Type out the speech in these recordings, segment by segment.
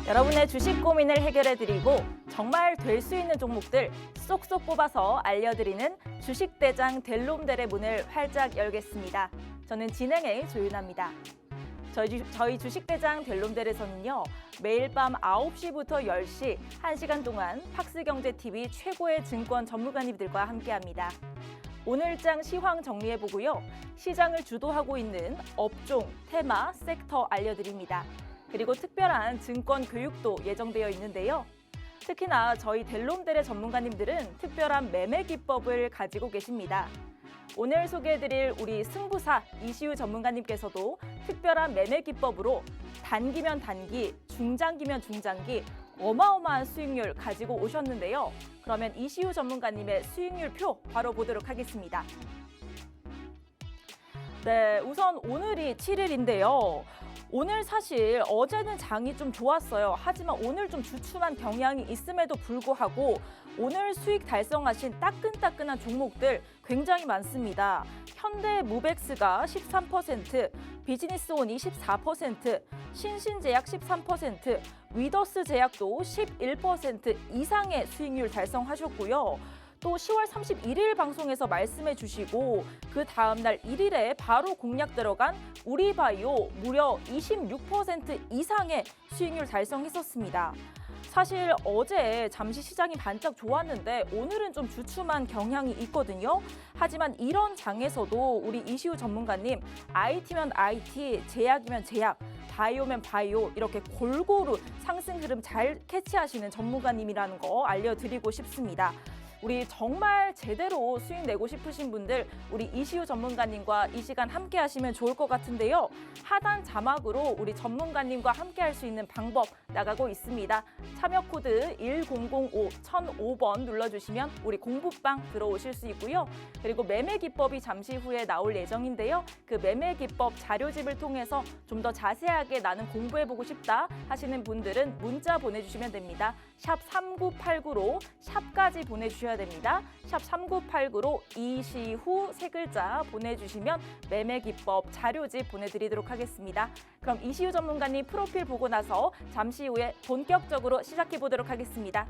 여러분의 주식 고민을 해결해드리고 정말 될 수 있는 종목들 쏙쏙 뽑아서 알려드리는 주식대장 델롬델의 문을 활짝 열겠습니다. 저는 진행의 조윤아입니다. 저희 주식대장 델롬델에서는요. 매일 밤 9시부터 10시 1시간 동안 팍스경제TV 최고의 증권 전문가님들과 함께합니다. 오늘장 시황 정리해보고요. 시장을 주도하고 있는 업종, 테마, 섹터 알려드립니다. 그리고 특별한 증권 교육도 예정되어 있는데요. 특히나 저희 델롬델의 전문가님들은 특별한 매매 기법을 가지고 계십니다. 오늘 소개해드릴 우리 승부사 이시우 전문가님께서도 특별한 매매 기법으로 단기면 단기, 중장기면 중장기 어마어마한 수익률 가지고 오셨는데요. 그러면 이시우 전문가님의 수익률 표 바로 보도록 하겠습니다. 네, 우선 오늘이 7일인데요. 오늘 사실 어제는 장이 좀 좋았어요. 하지만 오늘 좀 주춤한 경향이 있음에도 불구하고 오늘 수익 달성하신 따끈따끈한 종목들 굉장히 많습니다. 현대무벡스가 13%, 비즈니스온이 14%, 신신제약 13%, 위더스제약도 11% 이상의 수익률 달성하셨고요. 또 10월 31일 방송에서 말씀해 주시고 그 다음 날 1일에 바로 공략 들어간 우리바이오 무려 26% 이상의 수익률 달성했었습니다. 사실 어제 잠시 시장이 반짝 좋았는데 오늘은 좀 주춤한 경향이 있거든요. 하지만 이런 장에서도 우리 이시우 전문가님 IT면 IT, 제약이면 제약, 바이오면 바이오 이렇게 골고루 상승 흐름 잘 캐치하시는 전문가님이라는 거 알려드리고 싶습니다. 우리 정말 제대로 수익 내고 싶으신 분들 우리 이시우 전문가님과 이 시간 함께 하시면 좋을 것 같은데요. 하단 자막으로 우리 전문가님과 함께 할 수 있는 방법 나가고 있습니다. 참여 코드 1005-1005번 눌러주시면 우리 공부방 들어오실 수 있고요. 그리고 매매 기법이 잠시 후에 나올 예정인데요. 그 매매 기법 자료집을 통해서 좀 더 자세하게 나는 공부해보고 싶다 하시는 분들은 문자 보내주시면 됩니다. 샵 3989로 샵까지 보내주셔야 됩니다. 샵 3989로 이시후 세 글자 보내주시면 매매 기법 자료집 보내드리도록 하겠습니다. 그럼 이시우 전문가님 프로필 보고 나서 잠시 후에 본격적으로 시작해 보도록 하겠습니다.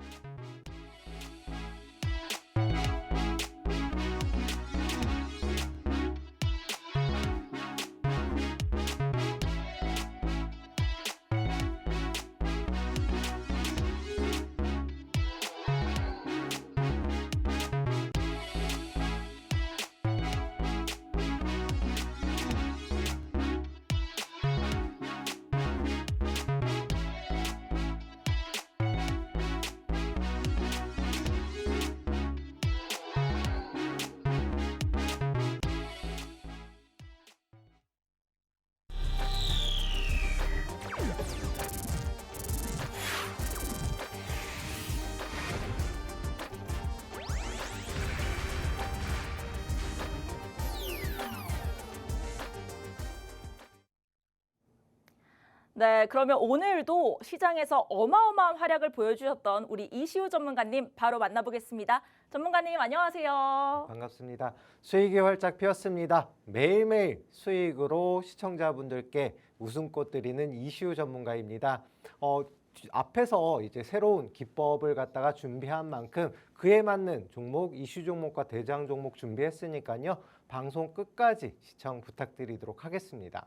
네, 그러면 오늘도 시장에서 어마어마한 활약을 보여주셨던 우리 이시우 전문가님 바로 만나보겠습니다. 전문가님 안녕하세요. 반갑습니다. 수익이 활짝 피었습니다. 매일매일 수익으로 시청자분들께 웃음꽃 드리는 이시우 전문가입니다. 앞에서 이제 새로운 기법을 갖다가 준비한 만큼 그에 맞는 종목, 이슈 종목과 대장 종목 준비했으니까요. 방송 끝까지 시청 부탁드리도록 하겠습니다.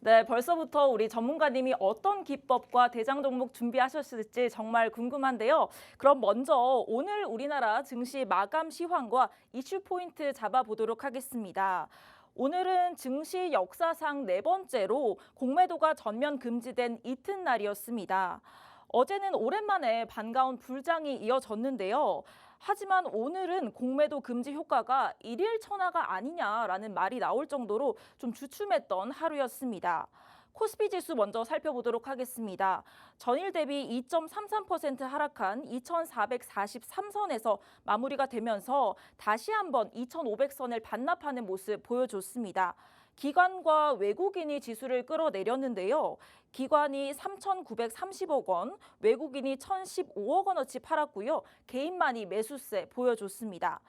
네, 벌써부터 우리 전문가님이 어떤 기법과 대장 종목 준비하셨을지 정말 궁금한데요. 그럼 먼저 오늘 우리나라 증시 마감 시황과 이슈 포인트 잡아보도록 하겠습니다. 오늘은 증시 역사상 4번째로 공매도가 전면 금지된 이튿날이었습니다. 어제는 오랜만에 반가운 불장이 이어졌는데요. 하지만 오늘은 공매도 금지 효과가 일일천하가 아니냐라는 말이 나올 정도로 좀 주춤했던 하루였습니다. 코스피 지수 먼저 살펴보도록 하겠습니다. 전일 대비 2.33% 하락한 2443선에서 마무리가 되면서 다시 한번 2500선을 반납하는 모습 보여줬습니다. 기관과 외국인이 지수를 끌어내렸는데요. 기관이 3,930억 원, 외국인이 1,015억 원어치 팔았고요. 개인만이 매수세 보여줬습니다.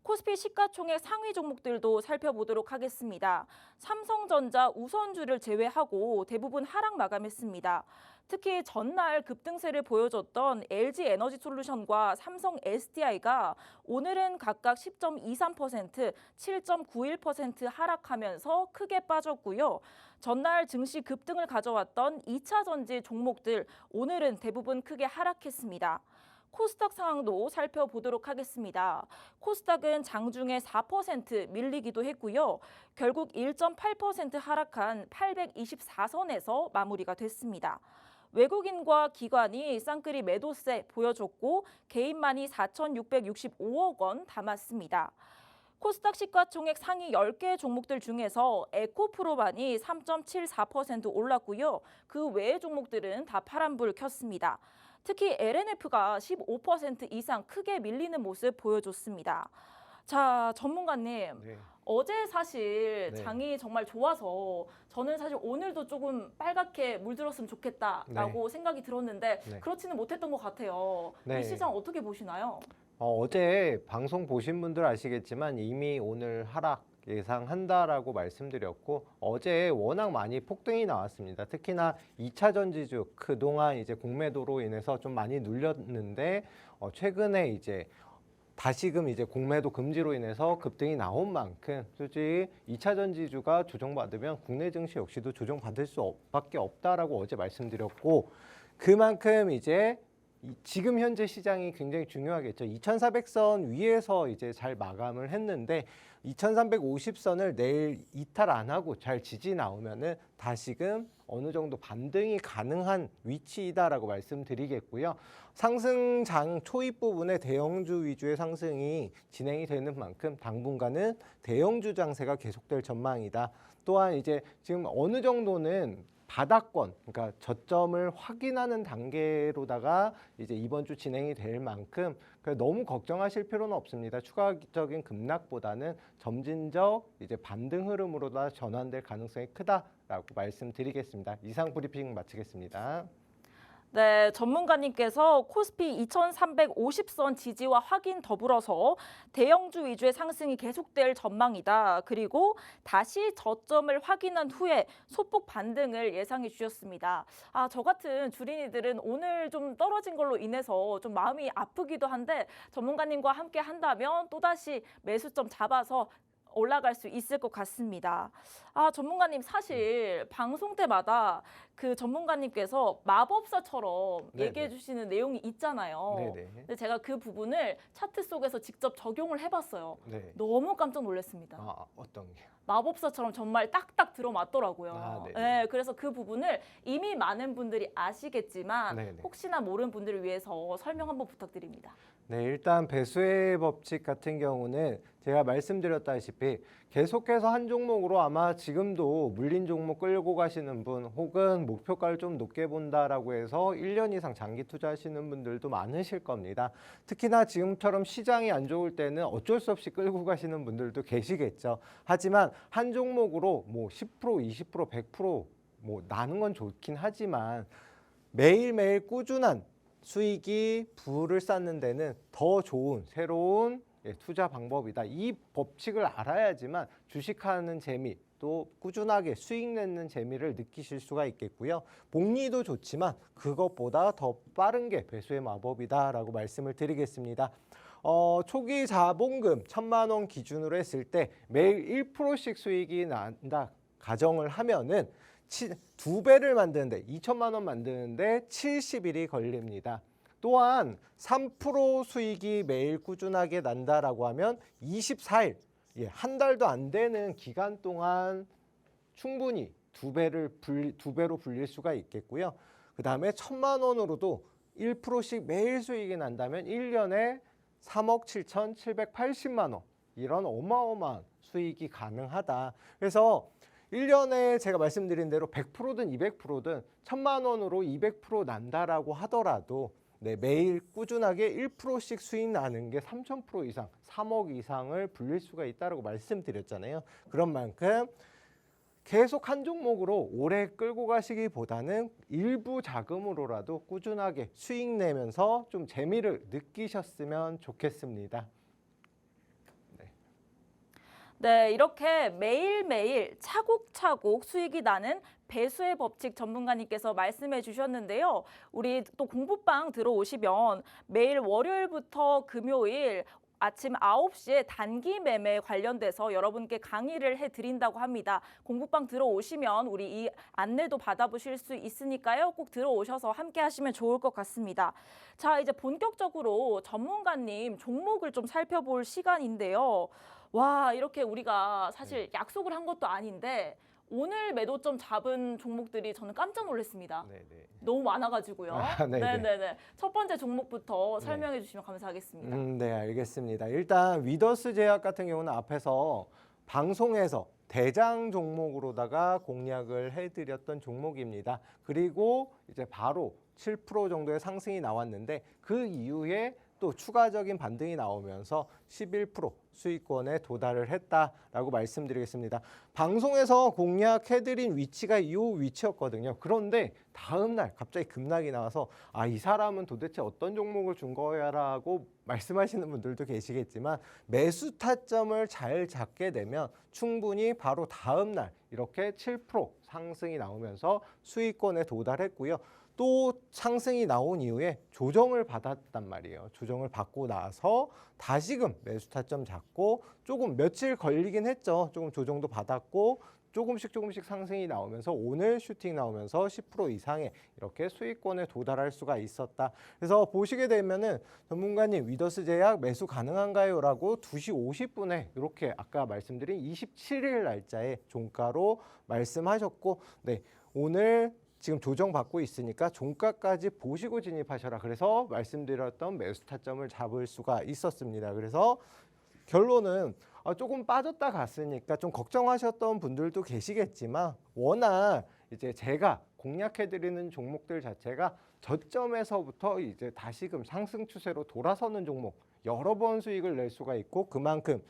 코스피 시가총액 상위 종목들도 살펴보도록 하겠습니다. 삼성전자, 우선주를 제외하고 대부분 하락 마감했습니다. 특히 전날 급등세를 보여줬던 LG에너지솔루션과 삼성 SDI가 오늘은 각각 10.23%, 7.91% 하락하면서 크게 빠졌고요. 전날 증시 급등을 가져왔던 2차 전지 종목들 오늘은 대부분 크게 하락했습니다. 코스닥 상황도 살펴보도록 하겠습니다. 코스닥은 장중에 4% 밀리기도 했고요. 결국 1.8% 하락한 824선에서 마무리가 됐습니다. 외국인과 기관이 쌍끌이 매도세 보여줬고 개인만이 4,665억 원 담았습니다. 코스닥 시가총액 상위 10개 종목들 중에서 에코프로만이 3.74% 올랐고요. 그 외의 종목들은 다 파란불 켰습니다. 특히 LNF가 15% 이상 크게 밀리는 모습 보여줬습니다. 자, 전문가님. 네. 어제 사실 네. 장이 정말 좋아서 저는 사실 오늘도 조금 빨갛게 물들었으면 좋겠다라고 생각이 들었는데 네. 그렇지는 못했던 것 같아요. 네. 이 시장 어떻게 보시나요? 어제 방송 보신 분들 아시겠지만 이미 오늘 하락 예상한다라고 말씀드렸고 어제 워낙 많이 폭등이 나왔습니다. 특히나 2차 전지주 그동안 이제 공매도로 인해서 좀 많이 눌렸는데 최근에 이제 다시금 이제 공매도 금지로 인해서 급등이 나온 만큼 솔직히 2차 전지주가 조정받으면 국내 증시 역시도 조정받을 수밖에 없다라고 어제 말씀드렸고 그만큼 이제 지금 현재 시장이 굉장히 중요하겠죠. 2400선 위에서 이제 잘 마감을 했는데 2350선을 내일 이탈 안 하고 잘 지지 나오면은 다시금 어느 정도 반등이 가능한 위치이다라고 말씀드리겠고요. 상승장 초입 부분에 대형주 위주의 상승이 진행이 되는 만큼 당분간은 대형주 장세가 계속될 전망이다. 또한 이제 지금 어느 정도는 바닥권, 그러니까 저점을 확인하는 단계로다가 이제 이번 주 진행이 될 만큼 너무 걱정하실 필요는 없습니다. 추가적인 급락보다는 점진적 이제 반등 흐름으로다 전환될 가능성이 크다라고 말씀드리겠습니다. 이상 브리핑 마치겠습니다. 네, 전문가님께서 코스피 2350선 지지와 확인 더불어서 대형주 위주의 상승이 계속될 전망이다. 그리고 다시 저점을 확인한 후에 소폭 반등을 예상해 주셨습니다. 저 같은 주린이들은 오늘 좀 떨어진 걸로 인해서 좀 마음이 아프기도 한데 전문가님과 함께 한다면 또다시 매수점 잡아서 올라갈 수 있을 것 같습니다. 전문가님 사실 방송 때마다 그 전문가님께서 마법사처럼 네네. 얘기해 주시는 내용이 있잖아요. 네네. 근데 제가 그 부분을 차트 속에서 직접 적용을 해봤어요. 네. 너무 깜짝 놀랐습니다. 어떤 게? 마법사처럼 정말 딱딱 들어맞더라고요. 네네. 네, 그래서 그 부분을 이미 많은 분들이 아시겠지만 네네. 혹시나 모르는 분들을 위해서 설명 한번 부탁드립니다. 네, 일단 배수의 법칙 같은 경우는 제가 말씀드렸다시피 계속해서 한 종목으로 아마 지금도 물린 종목 끌고 가시는 분 혹은 목표가를 좀 높게 본다라고 해서 1년 이상 장기 투자하시는 분들도 많으실 겁니다. 특히나 지금처럼 시장이 안 좋을 때는 어쩔 수 없이 끌고 가시는 분들도 계시겠죠. 하지만 한 종목으로 뭐 10%, 20%, 100% 나는 건 좋긴 하지만 매일매일 꾸준한 수익이 부를 쌓는 데는 더 좋은 새로운 투자 방법이다. 이 법칙을 알아야지만 주식하는 재미 또 꾸준하게 수익 내는 재미를 느끼실 수가 있겠고요. 복리도 좋지만 그것보다 더 빠른 게 배수의 마법이다라고 말씀을 드리겠습니다. 초기 자본금 1,000만 원 기준으로 했을 때 매일 1%씩 수익이 난다 가정을 하면은 2배를 만드는데 2천만 원 만드는데 70일이 걸립니다. 또한 3% 수익이 매일 꾸준하게 난다라고 하면 24일, 한 달도 안 되는 기간 동안 충분히 2배로 불릴 수가 있겠고요. 그 다음에 1,000만 원으로도 1%씩 매일 수익이 난다면 1년에 3억 7,780만 원 이런 어마어마한 수익이 가능하다. 그래서 1년에 제가 말씀드린 대로 100%든 200%든 1,000만 원으로 200% 난다라고 하더라도 매일 꾸준하게 1%씩 수익 나는 게 3,000% 이상, 3억 이상을 불릴 수가 있다고 말씀드렸잖아요. 그런 만큼 계속 한 종목으로 오래 끌고 가시기보다는 일부 자금으로라도 꾸준하게 수익 내면서 좀 재미를 느끼셨으면 좋겠습니다. 네, 이렇게 매일매일 차곡차곡 수익이 나는 배수의 법칙 전문가님께서 말씀해 주셨는데요. 우리 또 공부방 들어오시면 매일 월요일부터 금요일 아침 9시에 단기 매매 관련돼서 여러분께 강의를 해드린다고 합니다. 공부방 들어오시면 우리 이 안내도 받아보실 수 있으니까요. 꼭 들어오셔서 함께 하시면 좋을 것 같습니다. 자, 이제 본격적으로 전문가님 종목을 좀 살펴볼 시간인데요. 와, 이렇게 우리가 사실 약속을 한 것도 아닌데 오늘 매도점 잡은 종목들이 저는 깜짝 놀랐습니다. 네네. 너무 많아가지고요. 네네. 네네네. 첫 번째 종목부터 설명해 주시면 감사하겠습니다. 네, 알겠습니다. 일단 위더스 제약 같은 경우는 앞에서 방송에서 대장 종목으로다가 공략을 해드렸던 종목입니다. 그리고 이제 바로 7% 정도의 상승이 나왔는데 그 이후에 또 추가적인 반등이 나오면서 11% 수익권에 도달을 했다라고 말씀드리겠습니다. 방송에서 공략해드린 위치가 이 위치였거든요. 그런데 다음날 갑자기 급락이 나와서 이 사람은 도대체 어떤 종목을 준 거야라고 말씀하시는 분들도 계시겠지만 매수 타점을 잘 잡게 되면 충분히 바로 다음날 이렇게 7% 상승이 나오면서 수익권에 도달했고요. 또 상승이 나온 이후에 조정을 받았단 말이에요. 조정을 받고 나서 다시금 매수 타점 잡고 조금 며칠 걸리긴 했죠. 조금 조정도 받았고 조금씩 상승이 나오면서 오늘 슈팅 나오면서 10% 이상의 이렇게 수익권에 도달할 수가 있었다. 그래서 보시게 되면은 전문가님 위더스 제약 매수 가능한가요? 라고 2시 50분에 이렇게 아까 말씀드린 27일 날짜에 종가로 말씀하셨고 네, 오늘 지금 조정받고 있으니까 종가까지 보시고 진입하셔라. 그래서 말씀드렸던 매수 타점을 잡을 수가 있었습니다. 그래서 결론은 조금 빠졌다 갔으니까 좀 걱정하셨던 분들도 계시겠지만 워낙 이제 제가 공략해드리는 종목들 자체가 저점에서부터 이제 다시금 상승 추세로 돌아서는 종목 여러 번 수익을 낼 수가 있고 그만큼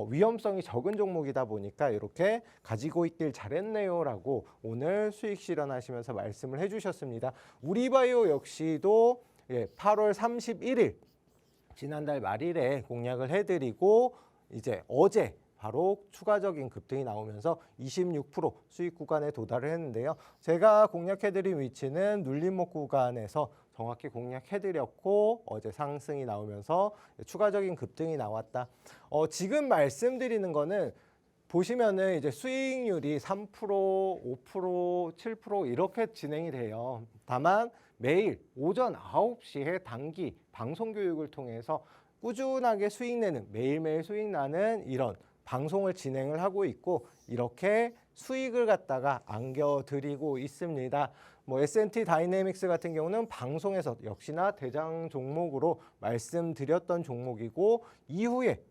위험성이 적은 종목이다 보니까 이렇게 가지고 있길 잘했네요 라고 오늘 수익 실현하시면서 말씀을 해주셨습니다. 우리바이오 역시도 8월 31일 지난달 말일에 공략을 해드리고 이제 어제 바로 추가적인 급등이 나오면서 26% 수익 구간에 도달을 했는데요. 제가 공략해드린 위치는 눌림목 구간에서 정확히 공략해드렸고 어제 상승이 나오면서 추가적인 급등이 나왔다. 지금 말씀드리는 거는 보시면은 이제 수익률이 3%, 5%, 7% 이렇게 진행이 돼요. 다만 매일 오전 9시에 단기 방송 교육을 통해서 꾸준하게 수익 내는 매일매일 수익 나는 이런 방송을 진행을 하고 있고 이렇게 수익을 갖다가 안겨드리고 있습니다. 뭐 S&T 다이내믹스 같은 경우는 방송에서 역시나 대장 종목으로 말씀드렸던 종목이고 이후에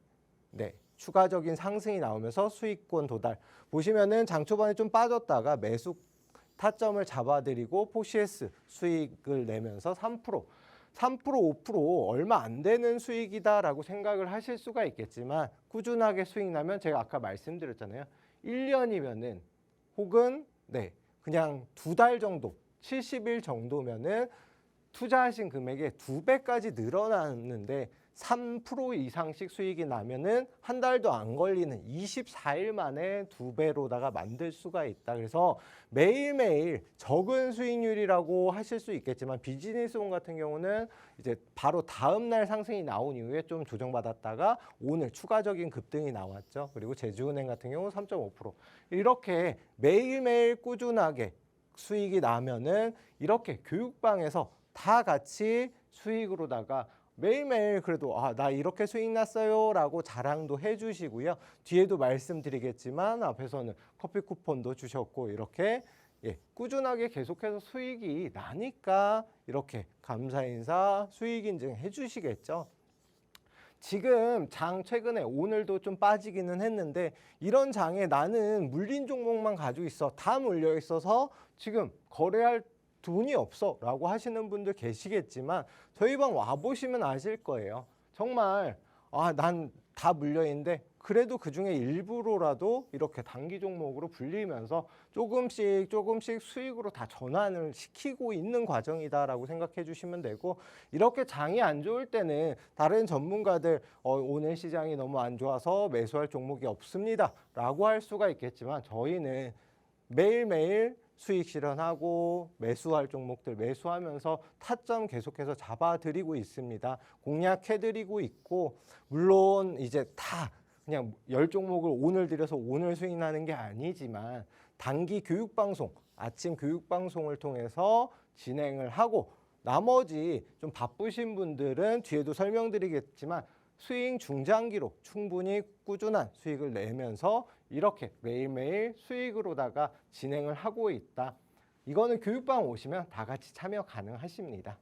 추가적인 상승이 나오면서 수익권 도달. 보시면은 장 초반에 좀 빠졌다가 매수 타점을 잡아드리고 포시에스 수익을 내면서 3%, 5% 얼마 안 되는 수익이다라고 생각을 하실 수가 있겠지만 꾸준하게 수익 나면 제가 아까 말씀드렸잖아요. 1년이면은 혹은 그냥 2달 정도, 70일 정도면은 투자하신 금액의 2배까지 늘어났는데 3% 이상씩 수익이 나면은 한 달도 안 걸리는 24일 만에 2배로다가 만들 수가 있다. 그래서 매일매일 적은 수익률이라고 하실 수 있겠지만 비즈니스온 같은 경우는 이제 바로 다음 날 상승이 나온 이후에 좀 조정받았다가 오늘 추가적인 급등이 나왔죠. 그리고 제주은행 같은 경우 3.5% 이렇게 매일매일 꾸준하게 수익이 나면은 이렇게 교육방에서 다 같이 수익으로다가 매일매일 그래도 나 이렇게 수익 났어요 라고 자랑도 해주시고요. 뒤에도 말씀드리겠지만 앞에서는 커피 쿠폰도 주셨고 이렇게 꾸준하게 계속해서 수익이 나니까 이렇게 감사 인사 수익 인증 해주시겠죠. 지금 장 최근에 오늘도 좀 빠지기는 했는데 이런 장에 나는 물린 종목만 가지고 있어. 다 물려 있어서 지금 거래할 돈이 없어 라고 하시는 분들 계시겠지만 저희 방 와보시면 아실 거예요. 정말 난 다 물려있는데 그래도 그중에 일부로라도 이렇게 단기 종목으로 불리면서 조금씩 수익으로 다 전환을 시키고 있는 과정이다라고 생각해 주시면 되고, 이렇게 장이 안 좋을 때는 다른 전문가들 오늘 시장이 너무 안 좋아서 매수할 종목이 없습니다 라고 할 수가 있겠지만, 저희는 매일매일 수익 실현하고 매수할 종목들 매수하면서 타점 계속해서 잡아드리고 있습니다. 공략해드리고 있고, 물론 이제 다 그냥 10종목을 오늘 들여서 오늘 수익 나는 게 아니지만, 단기 교육방송, 아침 교육방송을 통해서 진행을 하고, 나머지 좀 바쁘신 분들은 뒤에도 설명드리겠지만 스윙 중장기로 충분히 꾸준한 수익을 내면서 이렇게 매일매일 수익으로다가 진행을 하고 있다. 이거는 교육방 오시면 다 같이 참여 가능하십니다.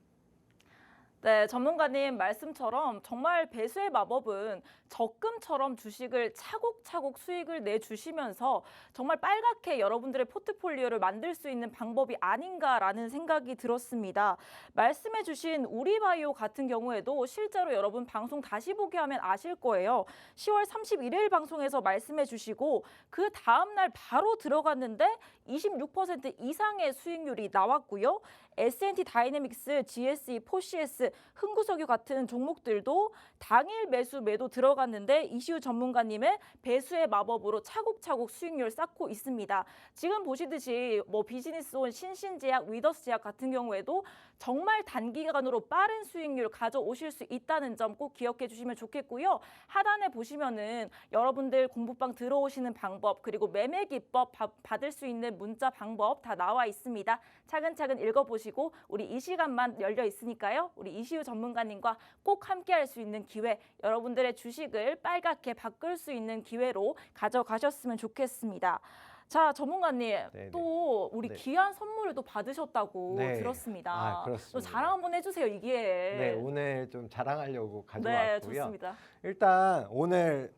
네, 전문가님 말씀처럼 정말 배수의 마법은 적금처럼 주식을 차곡차곡 수익을 내주시면서 정말 빨갛게 여러분들의 포트폴리오를 만들 수 있는 방법이 아닌가라는 생각이 들었습니다. 말씀해 주신 우리바이오 같은 경우에도 실제로 여러분 방송 다시 보기 하면 아실 거예요. 10월 31일 방송에서 말씀해 주시고 그 다음날 바로 들어갔는데 26% 이상의 수익률이 나왔고요. S&T 다이내믹스, GSE, 포시에스, 흥구석유 같은 종목들도 당일 매수 매도 들어갔는데 이시우 전문가님의 배수의 마법으로 차곡차곡 수익률 쌓고 있습니다. 지금 보시듯이 뭐 비즈니스온, 신신제약, 위더스제약 같은 경우에도 정말 단기간으로 빠른 수익률 가져오실 수 있다는 점 꼭 기억해 주시면 좋겠고요. 하단에 보시면은 여러분들 공부방 들어오시는 방법, 그리고 매매 기법 받을 수 있는 문자 방법 다 나와 있습니다. 차근차근 읽어보시고 우리 이 시간만 열려 있으니까요. 우리 이시우 전문가님과 꼭 함께할 수 있는 기회, 여러분들의 주식을 빨갛게 바꿀 수 있는 기회로 가져가셨으면 좋겠습니다. 자, 전문가님, 네네. 또 우리 네. 귀한 선물을 또 받으셨다고 네. 들었습니다. 그렇습니다. 또 자랑 한번 해주세요, 이게. 네, 오늘 좀 자랑하려고 네, 가져왔고요. 좋습니다. 일단 오늘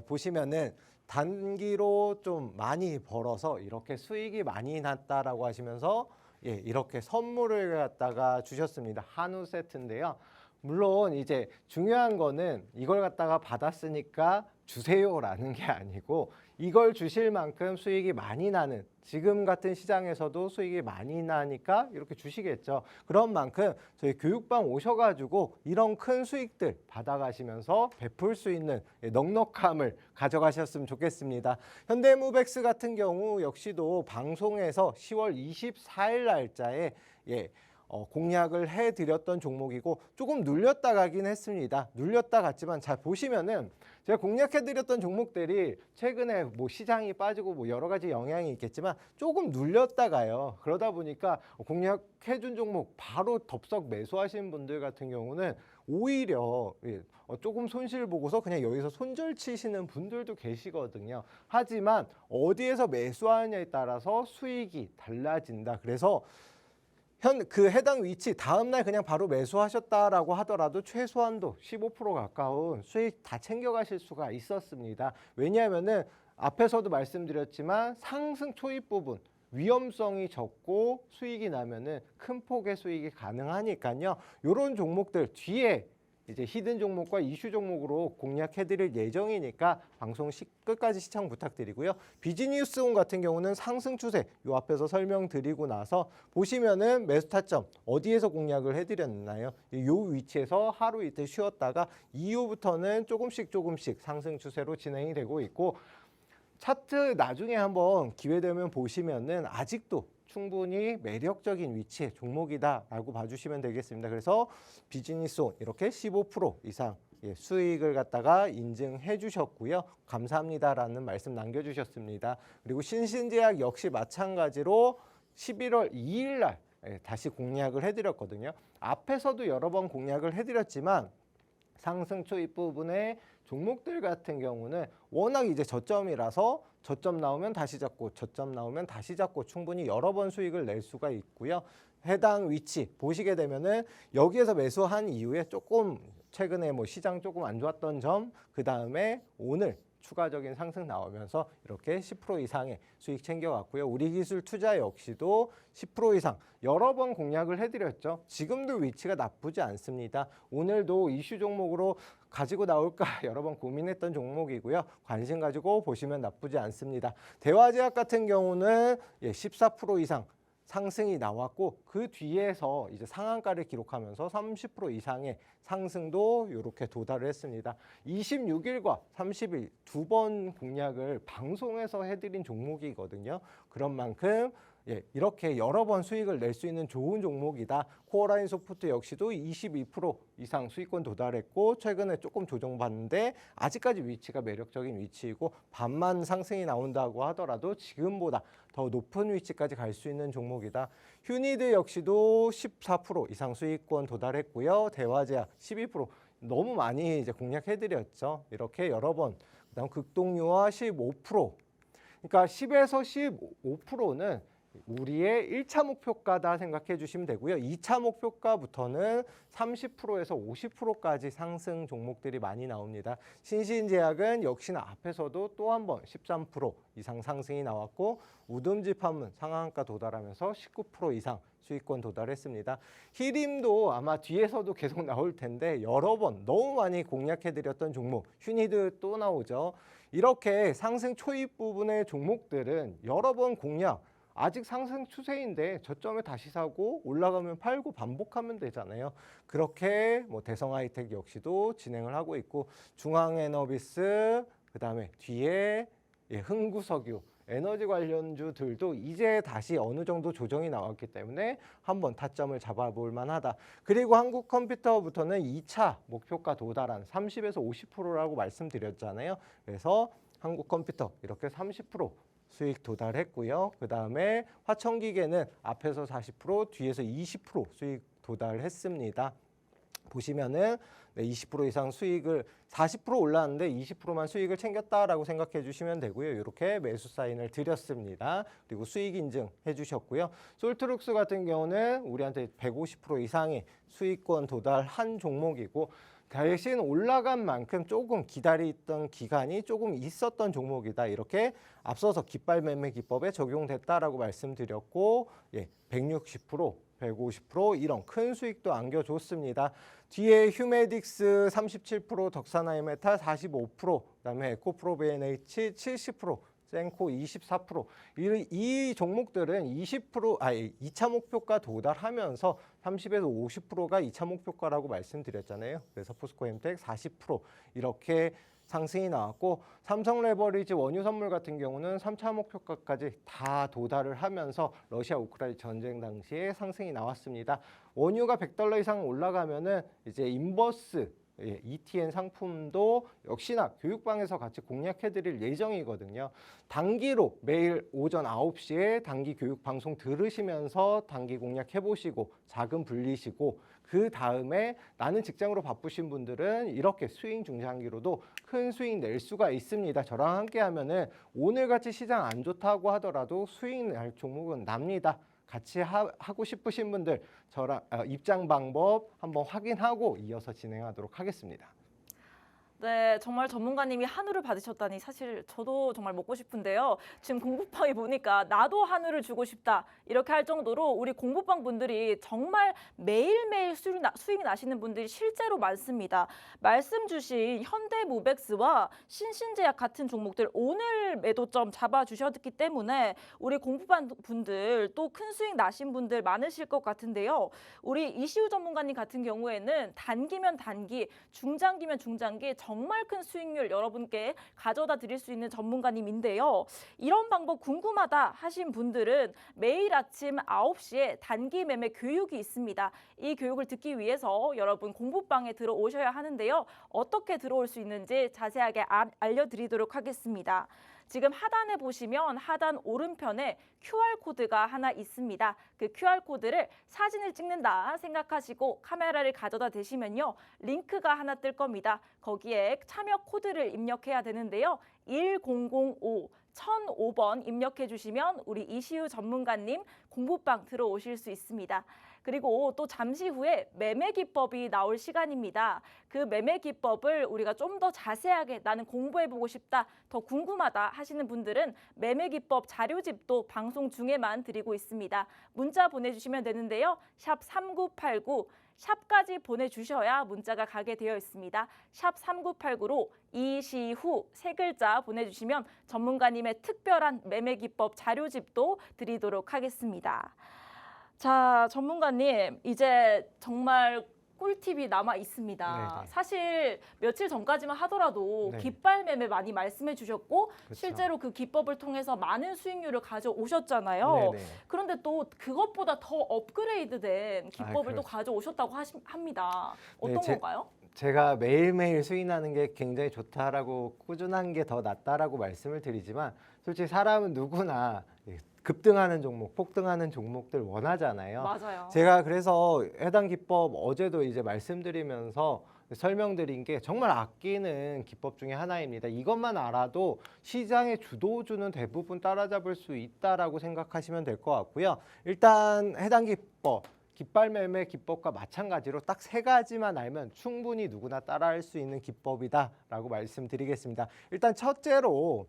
보시면은 단기로 좀 많이 벌어서 이렇게 수익이 많이 났다라고 하시면서 이렇게 선물을 갖다가 주셨습니다. 한우 세트인데요. 물론 이제 중요한 거는 이걸 갖다가 받았으니까 주세요라는 게 아니고, 이걸 주실 만큼 수익이 많이 나는, 지금 같은 시장에서도 수익이 많이 나니까 이렇게 주시겠죠. 그런 만큼 저희 교육방 오셔가지고 이런 큰 수익들 받아가시면서 베풀 수 있는 넉넉함을 가져가셨으면 좋겠습니다. 현대무백스 같은 경우 역시도 방송에서 10월 24일 날짜에 공략을 해드렸던 종목이고, 조금 눌렸다 가긴 했습니다. 눌렸다 갔지만 잘 보시면은 제가 공략해드렸던 종목들이 최근에 뭐 시장이 빠지고 뭐 여러 가지 영향이 있겠지만 조금 눌렸다 가요. 그러다 보니까 공략해준 종목 바로 덥석 매수하시는 분들 같은 경우는 오히려 조금 손실 보고서 그냥 여기서 손절 치시는 분들도 계시거든요. 하지만 어디에서 매수하느냐에 따라서 수익이 달라진다. 그래서 그 해당 위치 다음날 그냥 바로 매수하셨다라고 하더라도 최소한도 15% 가까운 수익 다 챙겨가실 수가 있었습니다. 왜냐하면은 앞에서도 말씀드렸지만 상승 초입 부분 위험성이 적고 수익이 나면은 큰 폭의 수익이 가능하니까요. 이런 종목들 뒤에 이제 히든 종목과 이슈 종목으로 공략해드릴 예정이니까 방송 끝까지 시청 부탁드리고요. 비즈니스온 같은 경우는 상승 추세 요 앞에서 설명드리고 나서 보시면은 매수 타점 어디에서 공략을 해드렸나요? 요 위치에서 하루 이틀 쉬었다가 이후부터는 조금씩 상승 추세로 진행이 되고 있고, 차트 나중에 한번 기회 되면 보시면은 아직도 충분히 매력적인 위치의 종목이다라고 봐주시면 되겠습니다. 그래서 비즈니스온 이렇게 15% 이상 수익을 갖다가 인증해 주셨고요. 감사합니다라는 말씀 남겨주셨습니다. 그리고 신신제약 역시 마찬가지로 11월 2일 날 다시 공략을 해드렸거든요. 앞에서도 여러 번 공략을 해드렸지만 상승 초입 부분의 종목들 같은 경우는 워낙 이제 저점이라서 저점 나오면 다시 잡고 저점 나오면 다시 잡고 충분히 여러 번 수익을 낼 수가 있고요. 해당 위치 보시게 되면은 여기에서 매수한 이후에 조금 최근에 뭐 시장 조금 안 좋았던 점, 그 다음에 오늘 추가적인 상승 나오면서 이렇게 10% 이상의 수익 챙겨왔고요. 우리 기술 투자 역시도 10% 이상 여러 번 공략을 해드렸죠. 지금도 위치가 나쁘지 않습니다. 오늘도 이슈 종목으로 가지고 나올까 여러 번 고민했던 종목이고요. 관심 가지고 보시면 나쁘지 않습니다. 대화제약 같은 경우는 14% 이상 상승이 나왔고 그 뒤에서 이제 상한가를 기록하면서 30% 이상의 상승도 이렇게 도달을 했습니다. 26일과 30일 두 번 공략을 방송에서 해드린 종목이거든요. 그런 만큼 이렇게 여러 번 수익을 낼 수 있는 좋은 종목이다. 코어라인 소프트 역시도 22% 이상 수익권 도달했고 최근에 조금 조정받는데 아직까지 위치가 매력적인 위치이고 반만 상승이 나온다고 하더라도 지금보다 더 높은 위치까지 갈 수 있는 종목이다. 휴니드 역시도 14% 이상 수익권 도달했고요. 대화제약 12% 너무 많이 이제 공략해드렸죠. 이렇게 여러 번. 그다음 극동유화 15%. 그러니까 10에서 15%는 우리의 1차 목표가다 생각해 주시면 되고요. 2차 목표가부터는 30%에서 50%까지 상승 종목들이 많이 나옵니다. 신신제약은 역시나 앞에서도 또 한 번 13% 이상 상승이 나왔고 우듬지판문 상한가 도달하면서 19% 이상 수익권 도달했습니다. 히림도 아마 뒤에서도 계속 나올 텐데 여러 번 너무 많이 공략해드렸던 종목 휴니드 또 나오죠. 이렇게 상승 초입 부분의 종목들은 여러 번 공략 아직 상승 추세인데 저점에 다시 사고 올라가면 팔고 반복하면 되잖아요. 그렇게 뭐 대성하이텍 역시도 진행을 하고 있고 중앙에너비스 그다음에 뒤에 흥구석유 에너지 관련주들도 이제 다시 어느 정도 조정이 나왔기 때문에 한번 타점을 잡아볼 만하다. 그리고 한국컴퓨터부터는 2차 목표가 도달한 30에서 50%라고 말씀드렸잖아요. 그래서 한국컴퓨터 이렇게 30% 수익 도달했고요. 그 다음에 화천기계는 앞에서 40% 뒤에서 20% 수익 도달했습니다. 보시면은 20% 이상 수익을 40% 올랐는데 20%만 수익을 챙겼다라고 생각해 주시면 되고요. 이렇게 매수 사인을 드렸습니다. 그리고 수익 인증해 주셨고요. 솔트룩스 같은 경우는 우리한테 150% 이상의 수익권 도달한 종목이고 대신 올라간 만큼 조금 기다리던 기간이 조금 있었던 종목이다. 이렇게 앞서서 깃발 매매 기법에 적용됐다라고 말씀드렸고 160%, 150% 이런 큰 수익도 안겨줬습니다. 뒤에 휴메딕스 37%, 덕사나이메탈 45%, 그다음에 에코프로비엔H 70%, 센코 24%. 이 종목들은 2차 목표가 도달하면서 30에서 50%가 2차 목표가라고 말씀드렸잖아요. 그래서 포스코엠텍 40% 이렇게 상승이 나왔고 삼성 레버리지 원유 선물 같은 경우는 3차 목표가까지 다 도달을 하면서 러시아 우크라이나 전쟁 당시에 상승이 나왔습니다. 원유가 $100 이상 올라가면은 이제 인버스 ETN 상품도 역시나 교육방에서 같이 공략해드릴 예정이거든요. 단기로 매일 오전 9시에 단기 교육 방송 들으시면서 단기 공략해보시고 자금 불리시고 그 다음에 나는 직장으로 바쁘신 분들은 이렇게 스윙 중장기로도 큰 수익 낼 수가 있습니다. 저랑 함께 하면은 오늘같이 시장 안 좋다고 하더라도 수익 낼 종목은 납니다. 같이 하고 싶으신 분들 저랑 입장 방법 한번 확인하고 이어서 진행하도록 하겠습니다. 네, 정말 전문가님이 한우를 받으셨다니 사실 저도 정말 먹고 싶은데요. 지금 공부방에 보니까 나도 한우를 주고 싶다 이렇게 할 정도로 우리 공부방 분들이 정말 매일매일 수익 나시는 분들이 실제로 많습니다. 말씀 주신 현대모백스와 신신제약 같은 종목들 오늘 매도점 잡아주셨기 때문에 우리 공부방 분들 또 큰 수익 나신 분들 많으실 것 같은데요. 우리 이시우 전문가님 같은 경우에는 단기면 단기, 중장기면 중장기 정말 큰 수익률 여러분께 가져다 드릴 수 있는 전문가님인데요. 이런 방법 궁금하다 하신 분들은 매일 아침 9시에 단기 매매 교육이 있습니다. 이 교육을 듣기 위해서 여러분 공부방에 들어오셔야 하는데요. 어떻게 들어올 수 있는지 자세하게 알려드리도록 하겠습니다. 지금 하단에 보시면 하단 오른편에 QR코드가 하나 있습니다. 그 QR코드를 사진을 찍는다 생각하시고 카메라를 가져다 대시면요. 링크가 하나 뜰 겁니다. 거기에 참여 코드를 입력해야 되는데요. 1005 1005번 입력해 주시면 우리 이시우 전문가님 공부방 들어오실 수 있습니다. 그리고 또 잠시 후에 매매 기법이 나올 시간입니다. 그 매매 기법을 우리가 좀 더 자세하게 나는 공부해보고 싶다, 더 궁금하다 하시는 분들은 매매 기법 자료집도 방송 중에만 드리고 있습니다. 문자 보내주시면 되는데요. 샵 3989 샵까지 보내주셔야 문자가 가게 되어 있습니다. 샵 3989로 이시후 세 글자 보내주시면 전문가님의 특별한 매매 기법 자료집도 드리도록 하겠습니다. 자, 전문가님, 이제 정말 꿀팁이 남아 있습니다. 네네. 사실 며칠 전까지만 하더라도 네. 깃발 매매 많이 말씀해 주셨고 그렇죠. 실제로 그 기법을 통해서 많은 수익률을 가져오셨잖아요. 네네. 그런데 또 그것보다 더 업그레이드된 기법을 또 그렇죠. 가져오셨다고 합니다. 어떤 네, 건가요? 제가 매일매일 수익 나는 게 굉장히 좋다라고 꾸준한 게 더 낫다라고 말씀을 드리지만 솔직히 사람은 누구나 급등하는 종목, 폭등하는 종목들 원하잖아요. 맞아요. 제가 그래서 해당 기법 어제도 이제 말씀드리면서 설명드린 게 정말 아끼는 기법 중에 하나입니다. 이것만 알아도 시장의 주도주는 대부분 따라잡을 수 있다라고 생각하시면 될 것 같고요. 일단 해당 기법, 깃발 매매 기법과 마찬가지로 딱 세 가지만 알면 충분히 누구나 따라할 수 있는 기법이다라고 말씀드리겠습니다. 일단 첫째로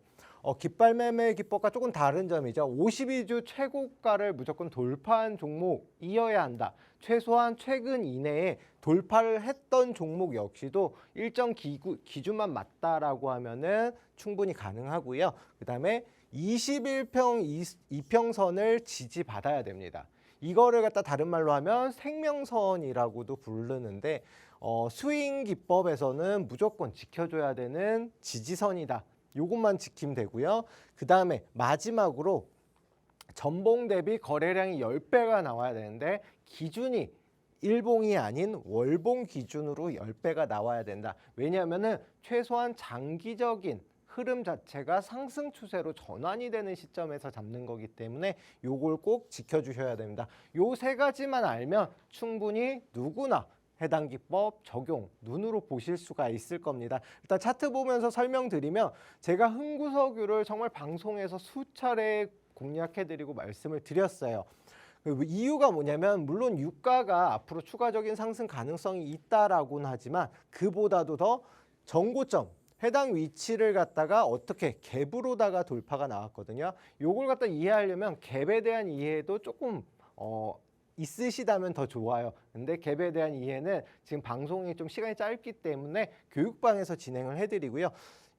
깃발 매매 기법과 조금 다른 점이죠. 52주 최고가를 무조건 돌파한 종목이어야 한다. 최소한 최근 이내에 돌파를 했던 종목 역시도 일정 기준만 맞다라고 하면은 충분히 가능하고요. 그다음에 21평 이평선을 지지받아야 됩니다. 이거를 갖다 다른 말로 하면 생명선이라고도 부르는데 스윙 기법에서는 무조건 지켜줘야 되는 지지선이다. 요것만 지키면 되고요. 그 다음에 마지막으로 전봉 대비 거래량이 10배가 나와야 되는데 기준이 일봉이 아닌 월봉 기준으로 10배가 나와야 된다. 왜냐하면은 최소한 장기적인 흐름 자체가 상승 추세로 전환이 되는 시점에서 잡는 거기 때문에 요걸 꼭 지켜주셔야 됩니다. 요 세 가지만 알면 충분히 누구나 해당 기법 적용 눈으로 보실 수가 있을 겁니다. 일단 차트 보면서 설명드리면 제가 흥구석유를 정말 방송에서 수차례 공략해드리고 말씀을 드렸어요. 그 이유가 뭐냐면 물론 유가가 앞으로 추가적인 상승 가능성이 있다라고는 하지만 그보다도 더 정고점 해당 위치를 갖다가 어떻게 갭으로다가 돌파가 나왔거든요. 요걸 갖다 이해하려면 갭에 대한 이해도 조금 있으시다면 더 좋아요. 근데 갭에 대한 이해는 지금 방송이 좀 시간이 짧기 때문에 교육방에서 진행을 해드리고요.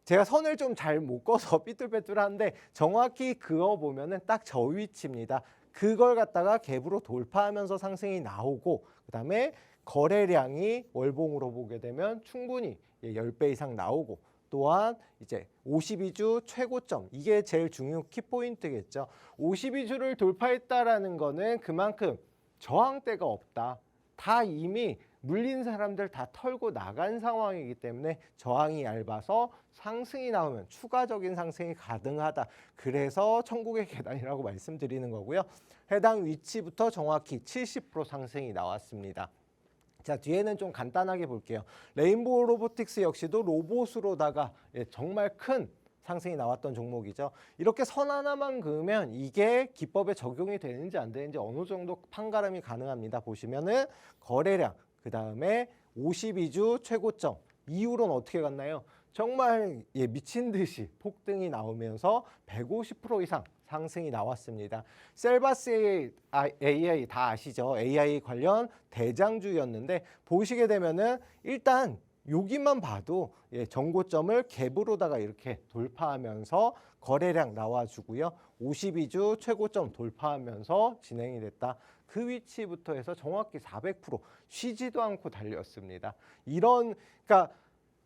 제가 선을 좀 잘 못 꺼서 삐뚤빼뚤한데 정확히 그어보면은 딱 저 위치입니다. 그걸 갖다가 갭으로 돌파하면서 상승이 나오고 그다음에 거래량이 월봉으로 보게 되면 충분히 10배 이상 나오고 또한 이제 52주 최고점 이게 제일 중요 키포인트겠죠. 52주를 돌파했다라는 거는 그만큼 저항대가 없다. 다 이미 물린 사람들 다 털고 나간 상황이기 때문에 저항이 얇아서 상승이 나오면 추가적인 상승이 가능하다. 그래서 천국의 계단이라고 말씀드리는 거고요. 해당 위치부터 정확히 70% 상승이 나왔습니다. 자, 뒤에는 좀 간단하게 볼게요. 레인보우 로보틱스 역시도 로봇으로다가 정말 큰 상승이 나왔던 종목이죠. 이렇게 선 하나만 그으면 이게 기법에 적용이 되는지 안 되는지 어느 정도 판가름이 가능합니다. 보시면은 거래량, 그 다음에 52주 최고점 이후로는 어떻게 갔나요? 정말 미친 듯이 폭등이 나오면서 150% 이상 상승이 나왔습니다. 셀바스 AI 다 아시죠? AI 관련 대장주였는데 보시게 되면은 일단 여기만 봐도 정고점을 갭으로다가 이렇게 돌파하면서 거래량 나와주고요. 52주 최고점 돌파하면서 진행이 됐다. 그 위치부터 해서 정확히 400% 쉬지도 않고 달렸습니다. 그러니까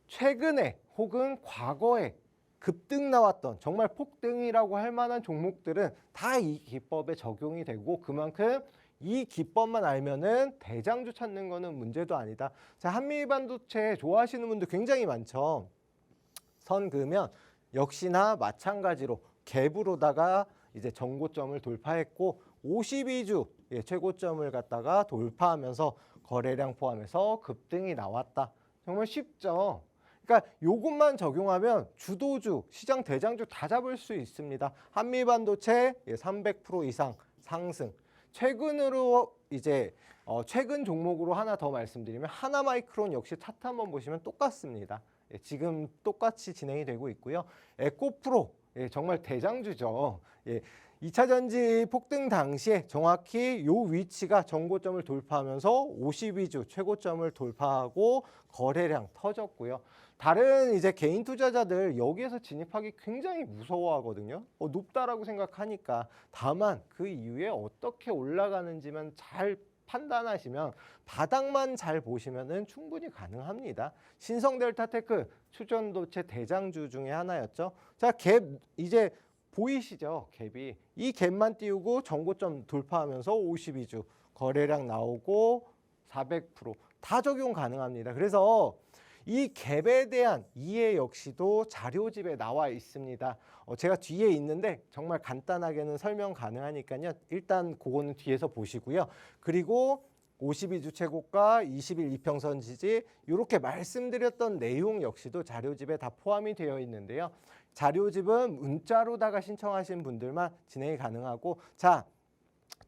최근에 혹은 과거에 급등 나왔던 정말 폭등이라고 할 만한 종목들은 다 이 기법에 적용이 되고 그만큼 이 기법만 알면은 대장주 찾는 거는 문제도 아니다. 자, 한미 반도체 좋아하시는 분들 굉장히 많죠. 선 그으면 역시나 마찬가지로 갭으로다가 이제 정고점을 돌파했고 52주 최고점을 갖다가 돌파하면서 거래량 포함해서 급등이 나왔다. 정말 쉽죠. 그러니까 요것만 적용하면 주도주, 시장 대장주 다 잡을 수 있습니다. 한미 반도체 300% 이상 상승. 최근으로 이제 최근 종목으로 하나 더 말씀드리면 하나마이크론 역시 차트 한번 보시면 똑같습니다. 지금 똑같이 진행이 되고 있고요. 에코프로 예, 정말 대장주죠. 예, 2차 전지 폭등 당시에 정확히 요 위치가 전고점을 돌파하면서 52주 최고점을 돌파하고 거래량 터졌고요. 다른 이제 개인 투자자들 여기에서 진입하기 굉장히 무서워하거든요. 높다라고 생각하니까. 다만 그 이후에 어떻게 올라가는지만 잘 판단하시면 바닥만 잘 보시면은 충분히 가능합니다. 신성델타테크 추전도체 대장주 중에 하나였죠. 자, 갭 이제 보이시죠? 갭이 이 갭만 띄우고 전고점 돌파하면서 52주 거래량 나오고 400%다 적용 가능합니다. 그래서 이 갭에 대한 이해 역시도 자료집에 나와 있습니다. 제가 뒤에 있는데 정말 간단하게는 설명 가능하니까요. 일단 그거는 뒤에서 보시고요. 그리고 52주 최고가, 20일 이평선 지지 이렇게 말씀드렸던 내용 역시도 자료집에 다 포함이 되어 있는데요. 자료집은 문자로다가 신청하신 분들만 진행이 가능하고 자,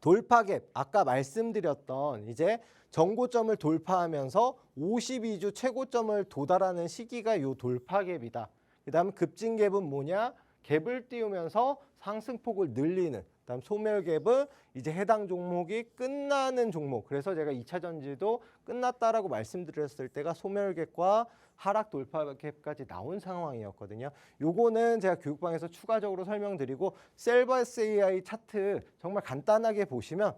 돌파갭 아까 말씀드렸던 이제 전고점을 돌파하면서 52주 최고점을 도달하는 시기가 요 돌파갭이다. 그다음 급진갭은 뭐냐? 갭을 띄우면서 상승폭을 늘리는. 그다음 소멸갭은 이제 해당 종목이 끝나는 종목. 그래서 제가 2차 전지도 끝났다라고 말씀드렸을 때가 소멸갭과 하락 돌파갭까지 나온 상황이었거든요. 요거는 제가 교육방에서 추가적으로 설명드리고 셀버스 AI 차트 정말 간단하게 보시면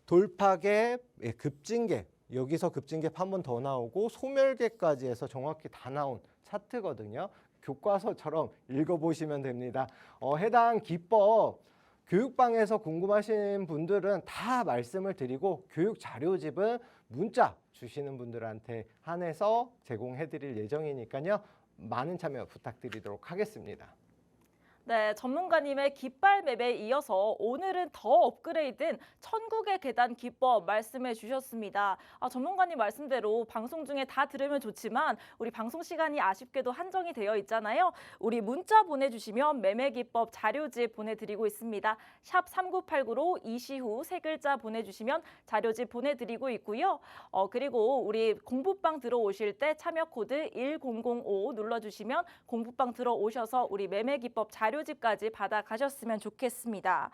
돌파갭, 급진갭, 여기서 급진갭 한 번 더 나오고 소멸갭까지 해서 정확히 다 나온 차트거든요. 교과서처럼 읽어보시면 됩니다. 해당 기법 교육방에서 궁금하신 분들은 다 말씀을 드리고 교육 자료집은 문자 주시는 분들한테 한해서 제공해드릴 예정이니까요. 많은 참여 부탁드리도록 하겠습니다. 네, 전문가님의 깃발 맵에 이어서 오늘은 더 업그레이드된 천국의 계단 기법 말씀해 주셨습니다. 전문가님 말씀대로 방송 중에 다 들으면 좋지만 우리 방송 시간이 아쉽게도 한정이 되어 있잖아요. 우리 문자 보내주시면 매매 기법 자료집 보내드리고 있습니다. 샵 3989로 이시후 세 글자 보내주시면 자료집 보내드리고 있고요. 그리고 우리 공부방 들어오실 때 참여 코드 1005 눌러주시면 공부방 들어오셔서 우리 매매 기법 자료집까지 받아가셨으면 좋겠습니다.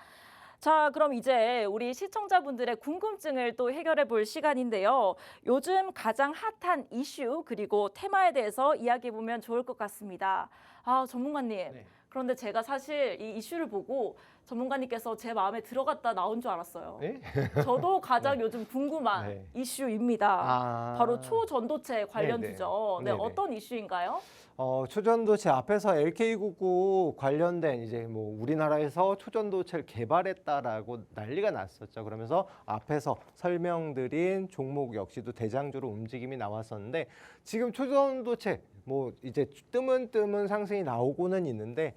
자, 그럼 이제 우리 시청자분들의 궁금증을 또 해결해 볼 시간인데요. 요즘 가장 핫한 이슈 그리고 테마에 대해서 이야기해 보면 좋을 것 같습니다. 전문가님. 네. 그런데 제가 사실 이 이슈를 보고 전문가님께서 제 마음에 들어갔다 나온 줄 알았어요. 네? 저도 가장 요즘 궁금한 네. 이슈입니다. 바로 초전도체 관련주죠. 네네. 네, 어떤 이슈인가요? 초전도체 앞에서 LK99 관련된 이제 뭐 우리나라에서 초전도체를 개발했다라고 난리가 났었죠. 그러면서 앞에서 설명드린 종목 역시도 대장주로 움직임이 나왔었는데 지금 초전도체 뭐 이제 뜨문뜨문 상승이 나오고는 있는데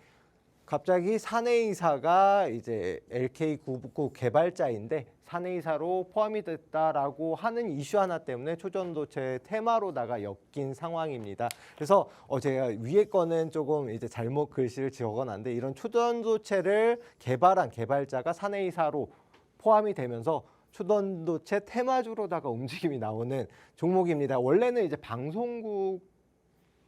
갑자기 사내이사가 이제 LK99 개발자인데 사내이사로 포함이 됐다라고 하는 이슈 하나 때문에 초전도체 테마로다가 엮인 상황입니다. 그래서 제가 위에 거는 조금 이제 잘못 글씨를 적어놨는데 이런 초전도체를 개발한 개발자가 사내이사로 포함이 되면서 초전도체 테마주로다가 움직임이 나오는 종목입니다. 원래는 이제 방송국